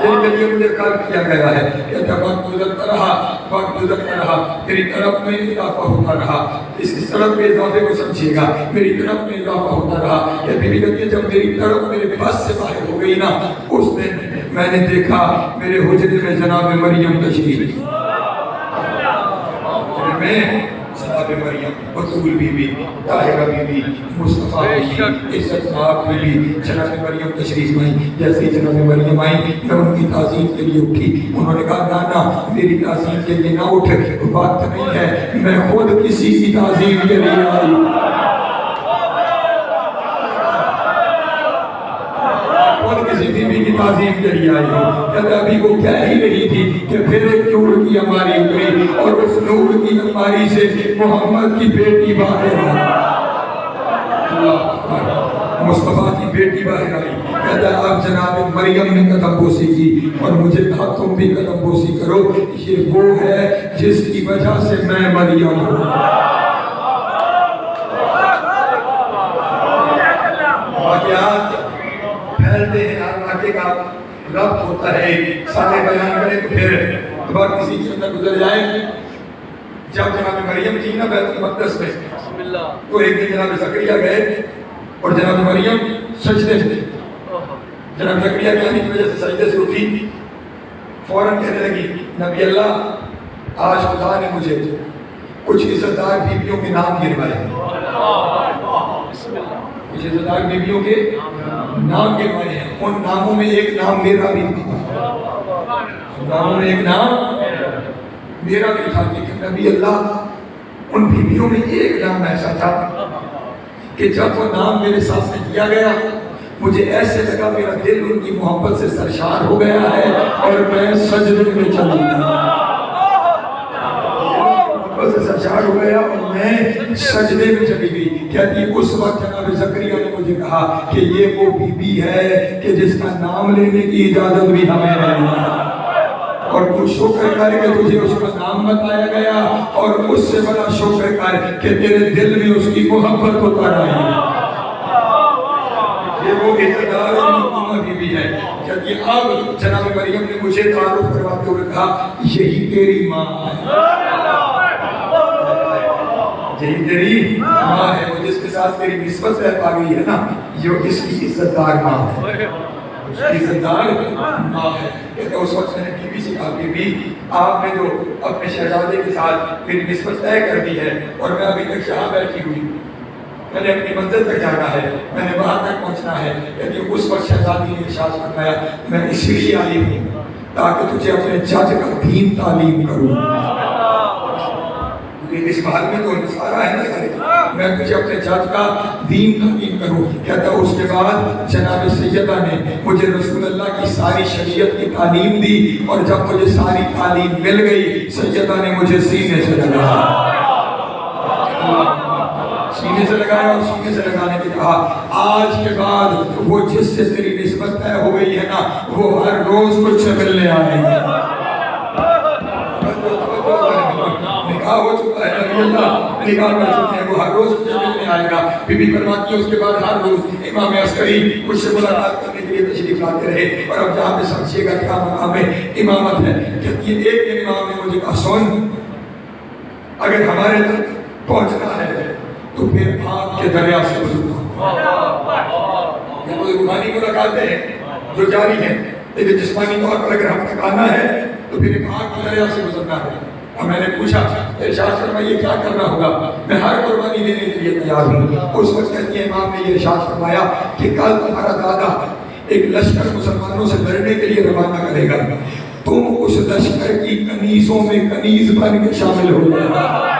جن کے لیے مجھے خلق کیا گیا ہے. کہتا وقت گزرتا رہا میری طرف میں اضافہ ہوتا رہا. اس طرف میں اضافے کو سمجھیے گا میری طرف میں اضافہ ہوتا رہا. کہ بیوی کہتی ہے جب میری طرف میرے بس سے باہر ہو گئی نا اس نے میں نے دیکھا میرے حجرے میں جناب مریم تشریف، میں جناب Maryam, Batool Bibi, Tahira Bibi, Mustafa Bibi, Izzat Sahib be be, جناب مریم تشریف آئیں۔ جیسے ہی جناب مریم آئیں میں ان کی تعظیم کے لیے اٹھی، انہوں نے کہا نانا میری تعظیم کے لیے نہ اٹھ، وقت نہیں ہے، میں خود کسی کی تعظیم کے لیے آئی، خود کسی بیوی کی تعظیم کے لیے آئی ہوں۔ کہتا ابھی وہ کہہ ہی رہی تھی کہ پھر ایک نور کی ہماری اتری اور اس نور کی ہماری سے محمد کی بیٹی باہر آئی، مصطفیٰ کی بیٹی باہر آئی۔ کہتا ہے اب جناب مریم نے قدم بوسی کی اور مجھے کہا تم بھی قدم بوسی کرو، یہ وہ ہے جس کی وجہ سے میں مریم ہوں۔ واقعات پھیلتے ہیں، ہر واقعے کا ربط ہوتا ہے، سارے بیان کریں تو پھر دوبارہ کسی کے اندر گزر جائے۔ جب جناب مریم تھی نا بیت المقدس میں، تو ایک دن جناب زکریا گئے اور جناب مریم سجدے میں، جناب زکریا کے آنے کی وجہ سے سجدے سے اٹھی، فوراً کہنے لگی نبی اللہ آج خدا نے مجھے کچھ عزتدار بیویوں کے نام گنوائے، کچھ عزتدار بیویوں کے نام گنوائے ہیں، ان ناموں میں ایک نام میرا بھی تھا، ان ناموں میں ایک نام میرا بھی تھا، لیکن نبی اللہ ان بیویوں میں ایک نام ایسا تھا کہ جب وہ نام میرے سامنے دیا گیا مجھے ایسے لگا میرا دل ان کی محبت سے سرشار ہو گیا ہے اور میں سجدے میں چلا گیا، محبت سے سرشار ہو گیا اور میں سجدے میں چلی گئی۔ کہتی اس وقت جناب زکریا نے مجھے کہا کہ یہ وہ بی بی ہے کہ جس کا نام لینے کی اجازت بھی ہمیں ہے، اور تو شکر کر کہ تجھے اس کا نام بتایا گیا، اور اس سے بڑا شکر کر کہ تیرے دل میں اس کی محبت اتر آئی۔ یہ وہ عزتدار اور بی بی ہے۔ جب یہ اب جناب مریم نے مجھے تعارف کرواتے ہوئے کہا یہی تیری ماں ہے، یہی تیری ماں ہے، وہ جس کے ساتھ تیری نسبت رہ پا گئی ہے نا، یہ اس کی عزتدار ماں ہے، اس کی عزتدار ماں ہے۔ کہتے اس وقت میں نے بی بی سے کہا بی بی آپ نے جو اپنے شہزادے کے ساتھ میری نسبت طے کر دی ہے اور میں ابھی تک یہاں بیٹھی ہوئی ہوں، میں نے اپنی منزل تک جانا ہے، میں نے وہاں تک پہنچنا ہے۔ کہتے اس وقت شہزادی نے ارشاد فرمایا میں اس لیے آئی ہوں تاکہ تجھے اپنے جج کا دین تعلیم کروں، اس محل میں تو سارا ہے نا سارے، میں تجھے اپنے جج کا دین تعلیم کروں۔ کہتا اس کے بعد جناب سیدہ نے مجھے رسول اللہ کی ساری شریعت کی تعلیم دی، اور جب مجھے ساری تعلیم مل گئی سیدہ نے مجھے سینے سے لگایا، سینے سے لگایا اور سینے سے لگانے کے کہا آج کے بعد وہ جس سے تیری نسبت طے ہو گئی ہے نا وہ ہر روز مجھ سے ملنے آئے گی، نکاح ہو چکا ہے، نبی اللہ نکاح کر چکے ہیں، وہ ہر روز مجھے ملنے آئے گا۔ بی بی فرماتی ہے اس کے بعد ہر روز امام عسکری مجھ سے ملاقات کرنے کے لیے تشریف لاتے رہے، اور اب جہاں پہ سمجھیے گا کیا مقام ہے امامت ہے۔ کہتی ہے ایک دن امام نے مجھے کہا سن اگر ہمارے تک پہنچنا ہے تو پھر آگ کے دریا سے گزرنا، یہ کوئی روحانی ملاقاتیں ہیں جو جاری ہیں، لیکن جسمانی طور پر اگر ہم تک آنا ہے تو پھر آگ کے دریا سے گزرنا ہے۔ اور میں نے پوچھا ارشاد فرمائیے کیا کرنا ہوگا؟ میں ہر قربانی دینے کے لیے تیار ہوں۔ اس وقت کہتی ہے امام نے یہ ارشاد فرمایا کہ کل تمہارا دادا ایک لشکر مسلمانوں سے لڑنے کے لیے روانہ کرے گا، تم اس لشکر کی کنیزوں میں کنیز بن کے شامل ہو جانا،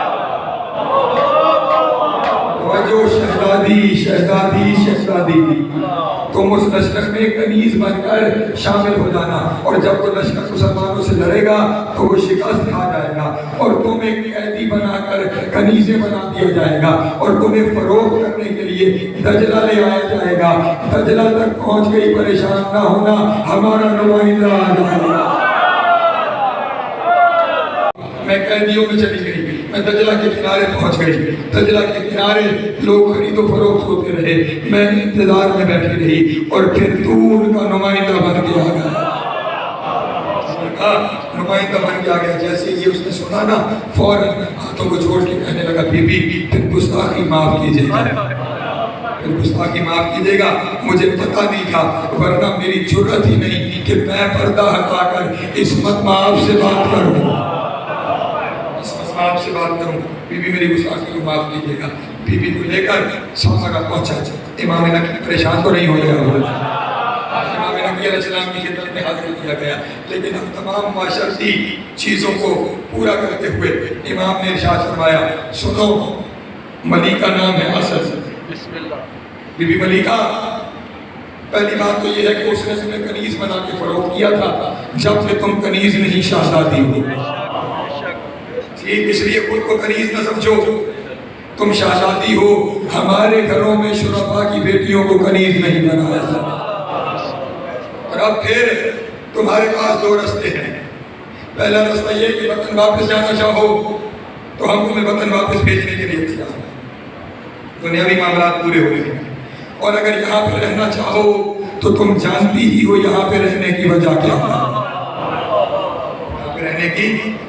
جو شہزادی شہزادی شہزادی تم اس لشکر میں کنیز بن کر شامل ہو جانا، اور جب وہ لشکر مسلمانوں سے لڑے گا تو وہ شکست کھا جائے گا اور تمہیں قیدی بنا کر کنیزیں بنا دیا جائے گا، اور تمہیں فروخت کرنے کے لیے دجلہ لے آیا جائے گا۔ دجلہ تک پہنچ گئی پریشان نہ ہونا، ہمارا نمائندہ آ جائے گا۔ میں قیدیوں میں چلی گئی، میں دجلہ کے کنارے پہنچ گئی، دجلہ کے کنارے لوگ خرید و فروخت ہوتے رہے، میں انتظار میں بیٹھی رہی، اور پھر تو ان کا نمائندہ بن کے آ گیا، نمائندہ بن کے آ گیا۔ جیسے یہ اس نے سنا نا فوراً ہاتھوں کو جوڑ کے کہنے لگا بی بی پھر گستاخی معاف کیجیے گا، گستاخی معاف کیجیے گا، مجھے پتہ نہیں تھا، ورنہ میری جرأت ہی نہیں کہ میں پردہ ہٹا کر عصمت مآب سے بات کروں، عصمت مآب سے بات کروں۔ بی بی میری گستاخی کو معاف کیجیے گا۔ بی بی کو لے کر سامرا پہنچا۔ امام نقی پریشان تو نہیں ہو گیا، امام نقی علیہ السلام کی خدمت میں حاضر کیا گیا، لیکن اب تمام معاشرتی چیزوں کو پورا کرتے ہوئے امام نے ارشاد فرمایا، سنو، ملیکہ نام ہے اسد، بی بی ملیکہ، پہلی بات تو یہ ہے کہ اس نے تمہیں کنیز بنا کے فروخت کیا تھا، جب کہ تم کنیز نہیں شہزادی ہو، ٹھیک، اس لیے خود کو کنیز نہ سمجھو، تم شہزادی ہو۔ ہمارے گھروں میں شرفاء کی بیٹیوں کو کنیز نہیں بنایا جاتا، اور اب پھر تمہارے پاس دو رستے ہیں۔ پہلا رستہ یہ کہ وطن واپس جانا چاہو تو ہم تمہیں وطن واپس بھیجنے کے لیے تیار ہیں، دنیاوی معاملات پورے ہو گئے، اور اگر یہاں پہ رہنا چاہو تو تم جانتی ہی ہو یہاں پہ رہنے کی وجہ کیا ہے، یہاں پہ رہنے کی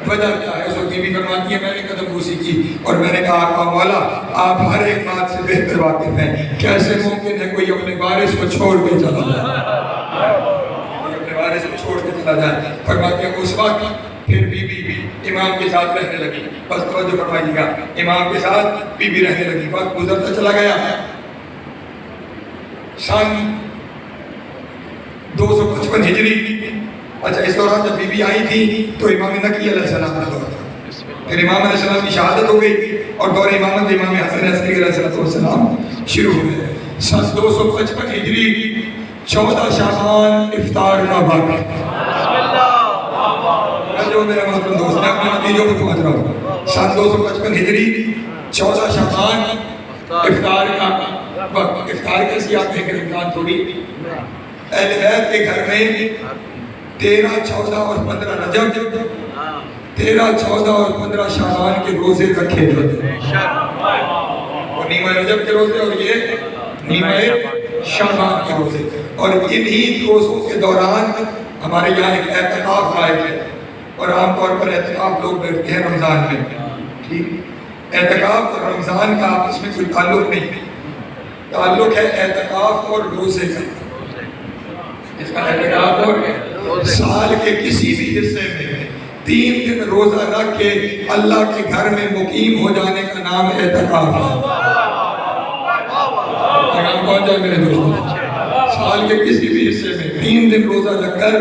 وجہ کیا ہے۔ اس وقت بھی فرماتی ہے، میں نے قدم بوسی کی اور میں نے کہا، آقا مولا آپ ہر ایک بات سے بہتر واقف ہیں، کیسے ممکن ہے کوئی اپنے وارث کو چھوڑ کے چلا جائے، اپنے وارث کو چھوڑ کے چلا جائے۔ فرماتے ہیں اس وقت پھر بی بی امام کے ساتھ رہنے لگی، بس توجہ فرمائیے گا، امام کے ساتھ بی بی رہنے لگی، وقت گزرتا چلا گیا۔ سن 255 ہجری، اچھا اس دوران جب بی بی آئی تھی تو امام نقی علیہ السلام کا دور تھا، پھر امام علیہ السلام کی شہادت ہو گئی اور دور امامت امام حسن عسکری علیہ السلام شروع ہوئے۔ سن 255 ہجری 14 شعبان افطار کا وقت، جو میرے محترم دوست میں اپنے نتیجوں کو پہنچ رہا ہوں، سن 255 ہجری 14 شعبان افطار کا وقت۔ افطار کیسی آپ ایک امکان تھوڑی، اہل بیت کے گھر میں 13، 14 اور 15 رجب، 13، 14 اور 15 شعبان کے روزے رکھے جاتے ہیں، اور نیمہ رجب کے روزے اور یہ نیمہ شعبان کے روزے، اور انہی روزوں کے دوران ہمارے یہاں ایک اعتکاف قائم ہے، اور عام طور پر اعتکاف لوگ بیٹھتے ہیں رمضان میں، ٹھیک، اعتکاف اور رمضان کا آپس میں کوئی تعلق نہیں، تعلق ہے اعتکاف اور روزے کا، اس کا اعتکاف اور سال کے کسی بھی حصے میں 3 دن روزہ رکھ کے اللہ کے گھر میں مقیم ہو جانے کا نام اعتکاف ہے۔ پیغام پہنچ جائے میرے دوستوں، سال کے کسی بھی حصے میں 3 دن روزہ رکھ کر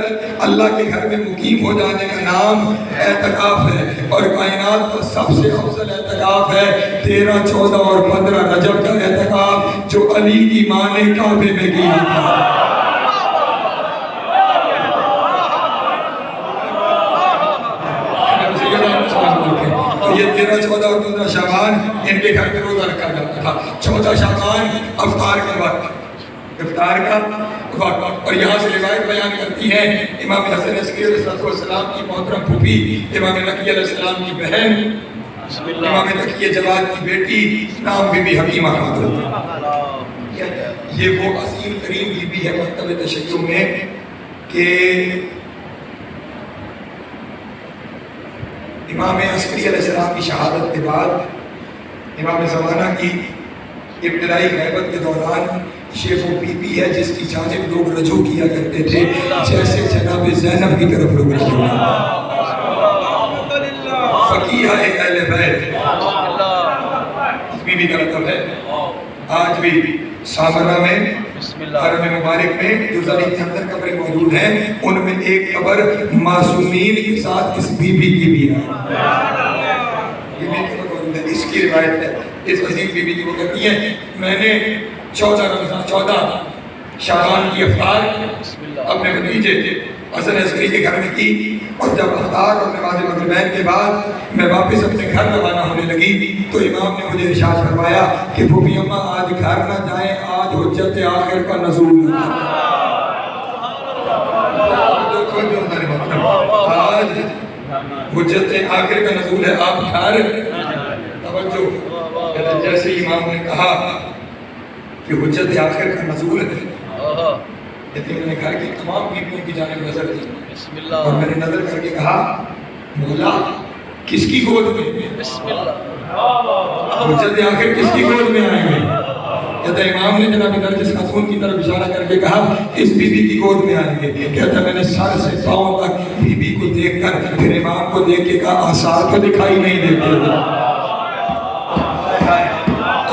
اللہ کے گھر میں مقیم ہو جانے کا نام اعتکاف ہے، اور کائنات کا سب سے افضل اعتکاف ہے 13، 14 اور 15 رجب کا اعتکاف، جو علی کی ماں نے کعبے میں کیا تھا۔ یہ 13، 14 اور 15 شعبان ان کے گھر میں روزہ رکھا جاتا تھا۔ 14 شعبان افطار کا وقت، افطار کا وقت، اور یہاں سے روایت بیان کرتی ہے امام حسن عسکری علیہ السلام کی محترم پھوپھی، امام نقی علیہ السلام کی بہن، امام تقی جواد کی بیٹی، نام بی بی حکیمہ خاتون۔ یہ وہ عظیم ترین بی بی ہے مکتب تشیع میں کہ امام عسکری علیہ السلام کی شہادت کے بعد امام زمانہ کی ابتدائی غیبت کے دوران یہ وہ بی بی ہے جس کی جانب لوگ رجوع کیا کرتے تھے، جیسے جناب زینب کی طرف لوگ رجوع کیا، فقیہ اہل بیت بی بی کا لقب ہے۔ آج بھی سامرہ میں حرم مبارک میں جو زمین کے اندر قبریں موجود ہیں، ان میں ایک قبر معصومین کے ساتھ اس بی بی کی بھی ہے، اس کی روایت ہے۔ اس عظیم بی بی کی وہ کہتی ہیں، میں نے 14 شعبان کی افطار اپنے بھتیجے حسن عسکری کے گھر میں کی، اور جب افطار اور نماز مغربین کے بعد میں واپس اپنے گھر روانہ ہونے لگی تو امام نے مجھے ارشاد فرمایا کہ پھوپھی اماں آج گھر نہ جائیں، آج حجت آخر کا نزول ہے، آج حجت آخر کا نزول ہے، آپ گھر توجہ۔ جیسے امام نے کہا کہ حجت آخر کا نزول ہے، میں نے گھر کی تمام بیویوں کی جانب نظر دی، اور میں نے نظر کر کے کہا، مولا کس کی گود میں حجت آخر کس کی گود میں آئیں گے؟ کہتا ہے امام نے جناب نرجس خاتون کی طرف اشارہ کر کے کہا اس بی بی کی گود میں آئیں گے. کہتا ہے میں نے سر سے پاؤں تک بی بی کو دیکھ کر پھر امام کو دیکھ کے کہا آثار تو دکھائی نہیں دیتے,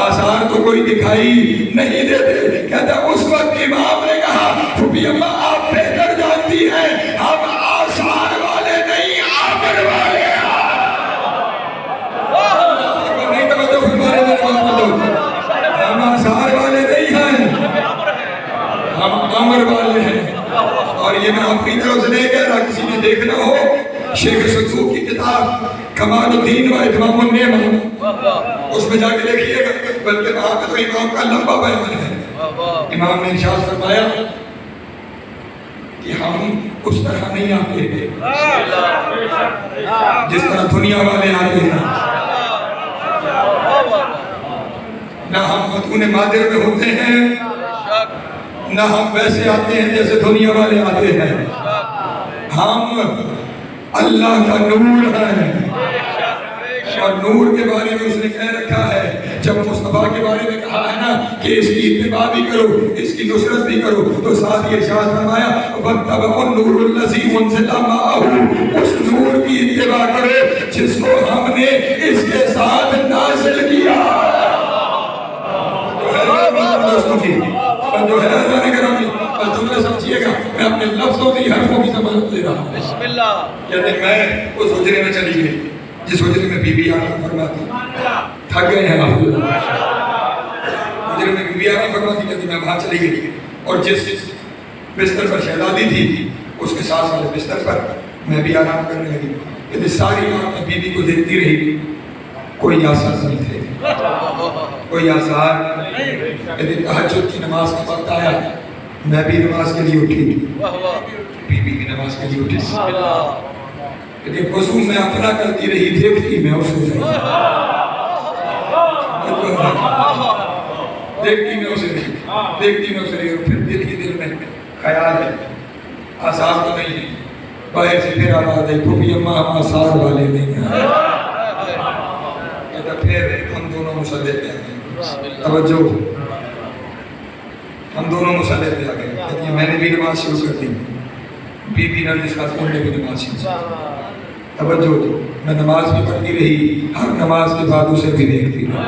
آثار تو کوئی دکھائی نہیں دیتے. کہتا ہے اس وقت امام نے کہا پھوپھی اماں آپ بہتر جانتی ہیں ہم آثار والے نہیں آمر والے ہیں. نہیں توجہ فرمانے میرے بات کو, ہم آثار والے نہیں ہیں, ہم آمر والے ہیں. اور یہ میں اپنی طرف سے نہیں کہہ رہا, کسی نے دیکھنا ہو شیخ صدوق کی کتاب کمال الدین و اتمام النعمہ اس میں جا کے دیکھیے گا, بلکہ وہاں پہ تو امام کا لمبا بیان ہے. امام نے ارشاد فرمایا کہ ہم اس طرح نہیں آتے جس طرح دنیا والے آتے ہیں, نہ ہم مدعون مادر میں ہوتے ہیں, نہ ہم ویسے آتے ہیں جیسے دنیا والے آتے ہیں. ہم اللہ کا نور ہے, اور نور کے بارے میں اس نے کہہ رکھا ہے, جب مصطفیٰ کے بارے میں کہا ہے نا کہ اس کی اتباع بھی کرو, اس کی نصرت بھی کرو, تو ساتھ یہ ارشاد فرمایا وَاتَّبَعُوا النُّورَ الَّذِي أُنزِلَ مَعَهُ, اس نور کی اتباع کرو جس کو ہم نے اس کے ساتھ نازل کیا. دوستوں کی جو ہے اللہ نے کرامی بس جملے سمجھئے گا, میں اپنے لفظوں کی حرفوں کی ضمانت لے رہا ہوں. بسم اللہ. کہتے ہیں میں اس حجرے میں چلی گئی جس حجرے میں بی بی آرام فرماتی, تھک گئے ہیں آپ حجرے میں بی بی آرام فرماتی, کہتی میں وہاں چلی گئی اور جس بستر پر شہزادی تھی اس کے ساتھ والے بستر پر میں بھی آرام کرنے لگی. کہتے ساری رات میں بی بی کو دیکھتی رہی, کوئی آثار نہیں تھے, کوئی آثار. کہتے تہجد کی نماز کا وقت آیا, میں بھی نماز کے لیے اٹھی, بی بی بھی نماز کے لیے اٹھی. کہتے وضو میں اپنا کرتی رہی, دیکھتی میں اسے رہی, دیکھتی میں اسے رہی, دیکھتی میں اسے رہی. اور پھر دل ہی دل میں خیال ہے آثار تو نہیں ہے. باہر سے پھر آواز ہے پھوپھی اماں ہم آثار والے نہیں ہیں. کہتا پھر ہم دونوں مصلی پہ آ گئے, توجہ, ہم دونوں مصلی پہ آ گئے. کہتی میں نے بھی نماز شروع کر دی, بی بی نرجس خاتون نے بھی نماز شروع کی. توجہ, میں نماز بھی پڑھتی رہی, ہر نماز کے بعد اسے بھی دیکھتی رہی.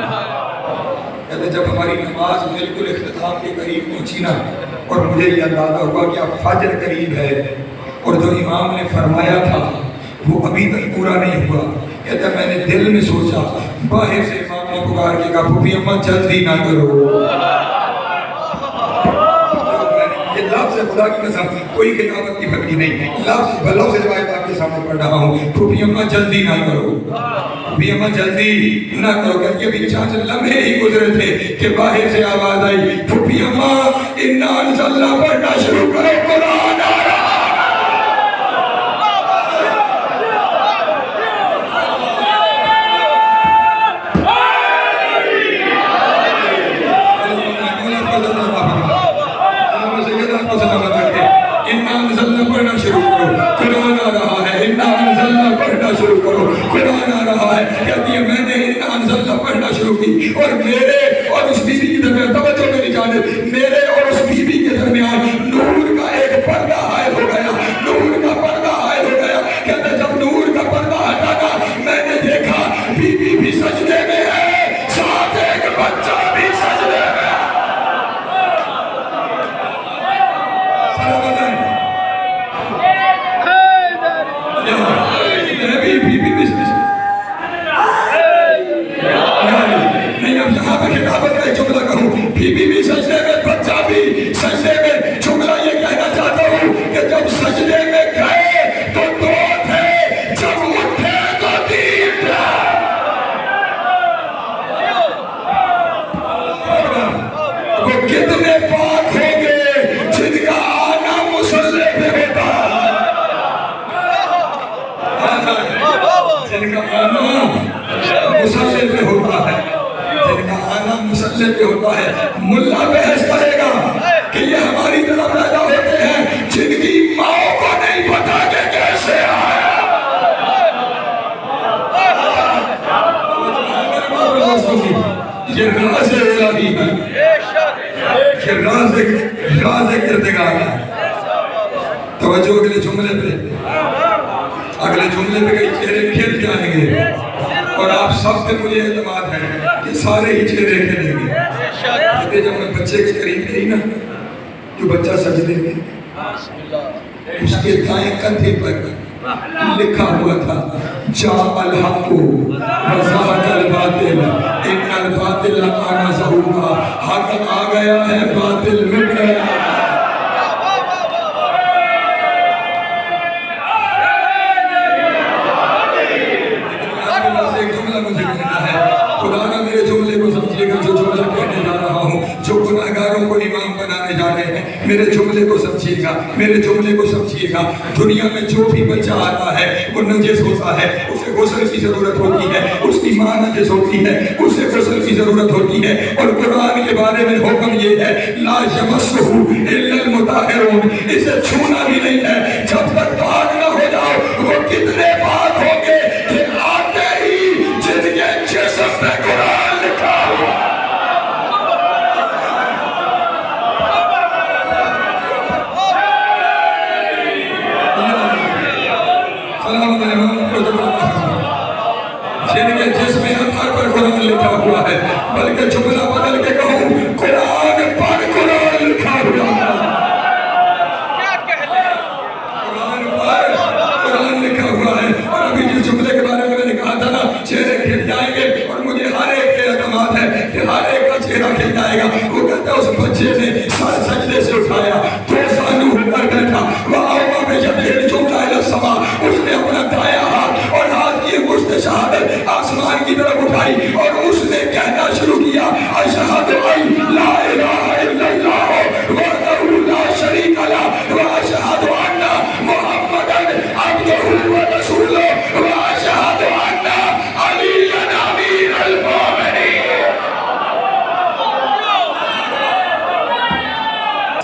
کہتے جب ہماری نماز بالکل اختتام کے قریب پہنچی نا, اور مجھے یہ اندازہ ہوا کہ اب فجر قریب ہے اور جو امام نے فرمایا تھا وہ ابھی تک پورا نہیں ہوا. کہتا میں نے دل میں سوچا, باہر سے امام نے پکار کے کہا پھوپھی اماں جلدی نہ کرو. یہ لفظ خدا کی قسم کوئی کتابت کی پکڑی نہیں, لفظ روایت آپ کے سامنے پڑھ رہا ہوں. پھوپھی اماں جلدی نہ کرو, پھوپھی اماں جلدی نہ کرو. کہ ابھی چند لمحے ہی گزرے تھے کہ باہر سے آواز آئی پھوپھی اماں انا انزلنا پڑھنا شروع کرو, قرآن آ رہا. پڑھنا شروع کرو, قرآن آ رہا ہے. انا انزلنا پڑھنا شروع کرو, قرآن آ رہا ہے. کہتی ہے میں نے انا انزلنا پڑھنا شروع کی, اور میرے اور اس بی بی کے درمیان, توجہ میری جانب, میرے اور اس بی بی کے درمیان نور کا ایک پردہ حائل ہو گیا, نور کا پردہ حائل ہو گیا. کہتے جب نور کا پردہ ہٹا میں نے دیکھا بی بی بھی سجدے میں ہے, ساتھ ایک بچہ بھی سجدے میں ہے. بی بی بھی سجدے میں, بچہ بھی سجدے میں. جملہ یہ کہنا چاہتا ہوں کہ جب سجدے میں گئے تو دو تھے, جب اٹھے تو تین تھے. وہ کتنے پاک ہوں گے جن کا آنا مصلی پہ ہوتا ہے, جن کا آنا مصلی پہ ہوتا ہے, جن کا آنا مسلح پہ ہوتا ہے. ملا بحث کرے گا کہ یہ ہماری طرف پیدا ہوتے ہیں جن کی ماں کو نہیں پتا کہ کیسے آیا. یہ راز الہی ہے. کہ راز کردگار ہے۔ توجہ اگلے جملے پہ کئی چہرے کھیل جائیں گے اور آپ سب پہ مجھے اعتماد ہے کہ سارے ہی چہرے کھیلیں گے۔ کہتے جب میں بچے کے قریب گئی نا، جو بچہ سجدے میں، اس کے دائیں کندھے پر لکھا ہوا تھا جاء الحق وزهق الباطل ان الباطل کان زہوقا، حق آ گیا ہے باطل مٹ گیا۔ ایک جملہ مجھے کہنا ہے، خدا نہ میرے جملے کو سمجھیے گا جو جملہ کہنے جا رہا ہوں، جو گناہگاروں کو امام بنانے جا رہے ہیں، میرے جملے کو سمجھیے گا، میرے جملے کو سمجھیے گا۔ دنیا میں جو بھی بچہ آتا ہے وہ نجس ہوتا ہے، اسے غسل کی ضرورت ہوتی ہے، اس کی ماں نجس ہوتی ہے، اسے غسل کی ضرورت ہوتی ہے، اور قرآن کے بارے میں حکم یہ ہے لا یمسہ الا المطہرون، اسے چھونا بھی نہیں ہے جب تک پاک نہ ہو جاؤ۔ وہ کتنے پاک ہوں گے کہ آتے ہی جن کے جسم میں قرآن لکھا ہوا۔ جن کے جسم اطہر پر قرآن لکھا ہوا ہے، بلکہ جملہ بدل کے کہوں قرآن پر قرآن لکھا ہوا ہے، قرآن پر قرآن لکھا ہوا ہے۔ اور ابھی جس جملے کے بارے میں نے کہا تھا نا چہرے کھل جائیں گے، اور مجھے ہر ایک پہ اعتماد ہے کہ ہر ایک کا چہرہ کھل جائے گا۔ وہ کہتا ہے اس بچے نے سر سجدے سے اٹھایا، دو سانو پر بیٹھا، وَأَوْمَا بِيَدِهِ الْجُمْلَةَ إِلَى السَّمَاءِ، اس نے اپنا دایاں ہاتھ اور ہاتھ کی مشت شہادت آسمان کی طرف اٹھائی اور اس نے کہنا شروع کیا اشہد ان لا الہ الا اللہ وحدہ لا شریک لہ واشہد ان محمدا عبدہ ورسولہ واشہد ان علیٰ امیر المومنین۔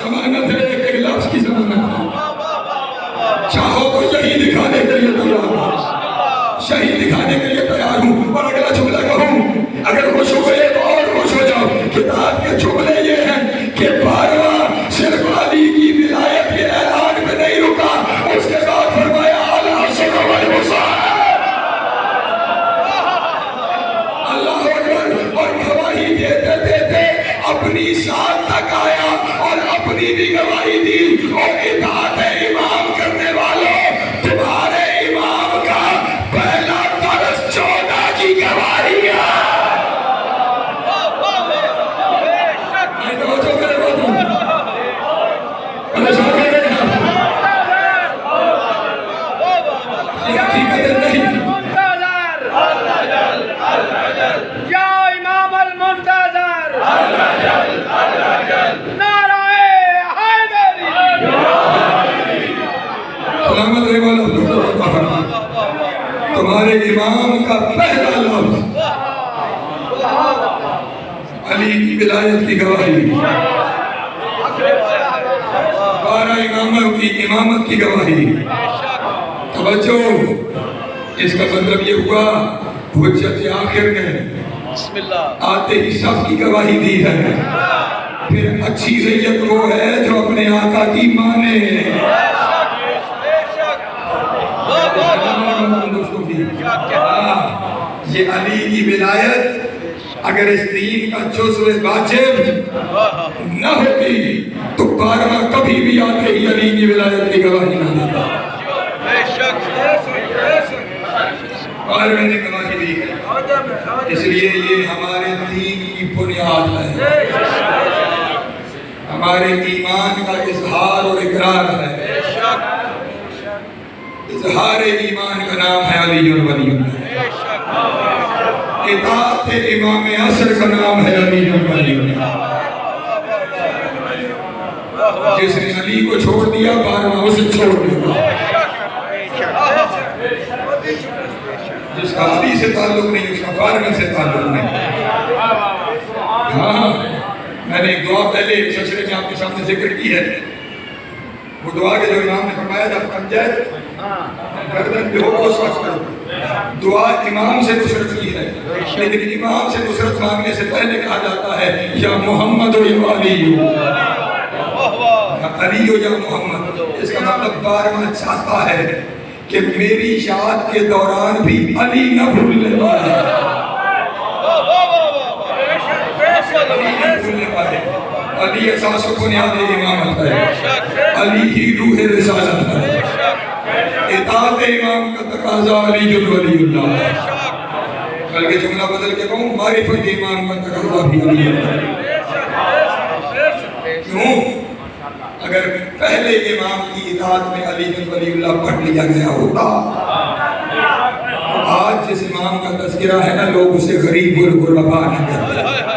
ضمانت ہے، ایک لفظ کی ضمانت ہے، چاہو تو یہی دکھانے کے لیے تیار ہوں، شہید دکھانے کے لیے تیار ہوں۔ اور اگلا جملہ کہوں، اگر خوش ہو گئے تو اور خوش ہو جاؤ۔ کتاب کے جملے یہ ہیں کہ 12واں صرف علی کی ولایت کے اعلان پہ نہیں رکا، اس کے بعد فرمایا الحسن والحسین، اللہ اکبر، اور گواہی دیتے دیتے اپنی ساتھ تک آیا اور اپنی بھی گواہی دی۔ اور اطاعت امام کرنے والوں، تمہارے امام کا پہلا درس 14 کی گواہی ہے۔ تمہارے امام کا پہلا لفظ علی کی ولایت کی گواہی، 12 اماموں کی امامت کی گواہی۔ توجہ، اس کا مطلب یہ ہوا حجت آخر نے آتے ہی سب کی گواہی دی ہے۔ پھر اچھی ریت وہ ہے جو اپنے آقا کی مانے۔ یہ علی کی ولایت اگر اس دین کا جزو واجب نہ ہوتی تو 12واں کبھی بھی آتے ہی علی کی ولایت کی گواہی نہ دیتا۔ 12ویں نے گواہی دی ہے، اس لیے یہ ہمارے دین کی بنیاد ہے، ہمارے ایمان کا اظہار اور اقرار ہے۔ اظہار ایمان کا نام ہے علی ولی اللہ، اطاعت امام عصر کا نام ہے علی ولی اللہ۔ جس نے علی کو چھوڑ دیا 12واں اسے چھوڑ دیا، جس کا علی سے تعلق نہیں اس کا 12ویں سے تعلق نہیں۔ ہاں، میں نے ایک دعا پہلے سلسلے میں آپ کے سامنے ذکر کی ہے، وہ دعا کے جو امام نے فرمایا جب کم جائے گردن پہ ہو کو سوچ کرو، دعا امام سے نصرت کی ہے، لیکن امام سے نصرت مانگنے سے پہلے کہا جاتا ہے یا محمد و یا علی ہو، یا علی ہو یا محمد۔ اس کا مطلب بارہواں چاہتا ہے کہ میری یاد کے دوران بھی علی نہ بھولنے پائے، علی اساس و بنیاد امامت ہے، علی ہی روح رسالت ہے، اطاعت امام کا تقاضا علی ولی اللہ، بلکہ جملہ بدل کے کہوں معرفت امام کا تقاضا بھی علی اللہ۔ کیوں؟ اگر پہلے امام کی اطاعت میں علی ولی اللہ پڑھ لیا گیا ہوتا، آج جس امام کا تذکرہ ہے نا، لوگ اسے غریب الغربا نہ کہتے،